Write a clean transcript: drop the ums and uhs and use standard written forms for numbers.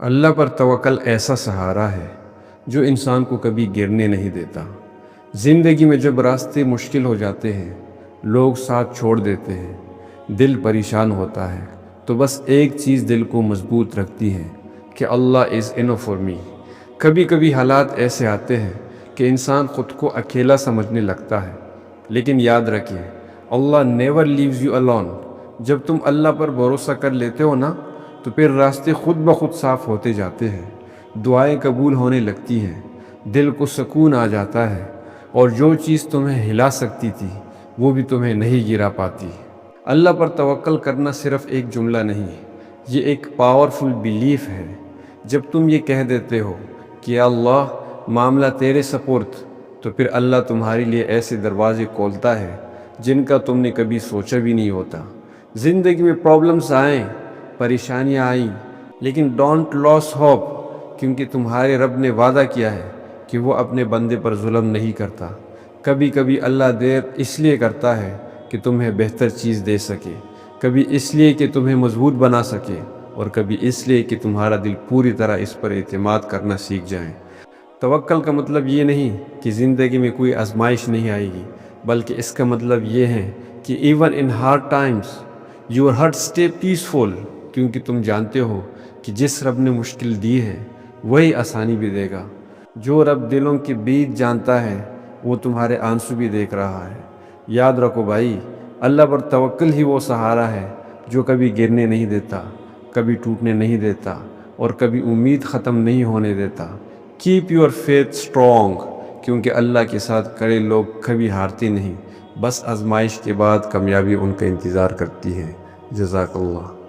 اللہ پر توکل ایسا سہارا ہے جو انسان کو کبھی گرنے نہیں دیتا۔ زندگی میں جب راستے مشکل ہو جاتے ہیں، لوگ ساتھ چھوڑ دیتے ہیں، دل پریشان ہوتا ہے، تو بس ایک چیز دل کو مضبوط رکھتی ہے کہ اللہ از انف فار می۔ کبھی کبھی حالات ایسے آتے ہیں کہ انسان خود کو اکیلا سمجھنے لگتا ہے، لیکن یاد رکھیں اللہ نیور لیوز یو alone۔ جب تم اللہ پر بھروسہ کر لیتے ہو نا، تو پھر راستے خود بخود صاف ہوتے جاتے ہیں، دعائیں قبول ہونے لگتی ہیں، دل کو سکون آ جاتا ہے، اور جو چیز تمہیں ہلا سکتی تھی وہ بھی تمہیں نہیں گرا پاتی۔ اللہ پر توکل کرنا صرف ایک جملہ نہیں، یہ ایک پاورفل بیلیف ہے۔ جب تم یہ کہہ دیتے ہو کہ اللہ معاملہ تیرے سپرد، تو پھر اللہ تمہارے لیے ایسے دروازے کھولتا ہے جن کا تم نے کبھی سوچا بھی نہیں ہوتا۔ زندگی میں پرابلمز آئیں، پریشانیاں آئیں، لیکن ڈونٹ لاس ہوپ، کیونکہ تمہارے رب نے وعدہ کیا ہے کہ وہ اپنے بندے پر ظلم نہیں کرتا۔ کبھی کبھی اللہ دیر اس لیے کرتا ہے کہ تمہیں بہتر چیز دے سکے، کبھی اس لیے کہ تمہیں مضبوط بنا سکے، اور کبھی اس لیے کہ تمہارا دل پوری طرح اس پر اعتماد کرنا سیکھ جائے۔ توکل کا مطلب یہ نہیں کہ زندگی میں کوئی آزمائش نہیں آئے گی، بلکہ اس کا مطلب یہ ہے کہ even in hard Times your heart stay peaceful, کیونکہ تم جانتے ہو کہ جس رب نے مشکل دی ہے وہی آسانی بھی دے گا۔ جو رب دلوں کی بیت جانتا ہے وہ تمہارے آنسو بھی دیکھ رہا ہے۔ یاد رکھو بھائی، اللہ پر توکل ہی وہ سہارا ہے جو کبھی گرنے نہیں دیتا، کبھی ٹوٹنے نہیں دیتا، اور کبھی امید ختم نہیں ہونے دیتا۔ کیپ یور فیتھ اسٹرانگ، کیونکہ اللہ کے ساتھ کھڑے لوگ کبھی ہارتے نہیں، بس آزمائش کے بعد کامیابی ان کا انتظار کرتی ہے۔ جزاک اللہ۔